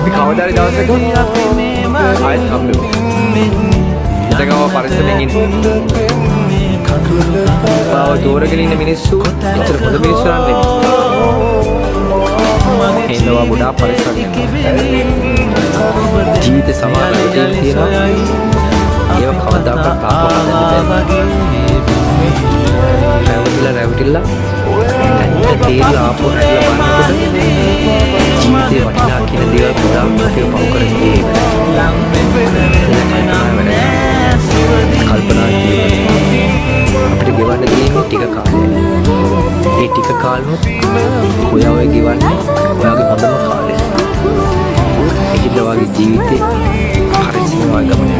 අපි කවදා හරි දවසක ආයෙත් හම්බෙමු. එතකම පරිස්සමෙන් ඉන්න. බාව දෝරගෙන ඉන්න මිනිස්සු එතන පොද මිනිස්සු නෙමෙයි. එන්නවා ගොඩාක් පරිස්සමෙන්. ජීවිත සමාන තියෙනවා. ඒව කවදාකවත් තාපවන්න බෑ. රැවටිලා ඇත්ත තේරලා ආපහු හැදලා බලනකොට ජීවිතේ වටිනා කියන දේවල් ගොඩාක් අපිව පව කරන්නේ කල්පනා අපිට ගෙවන්න තියෙන්නේ ටික කාලයක්. ඒ ටික කාලෙත් ඔයා ඔය ගෙවන්නේ ඔයාගේ හොඳම කාලය. ඒකද ඔයාගේ ජීවිතේ පරිස්සමව ගමන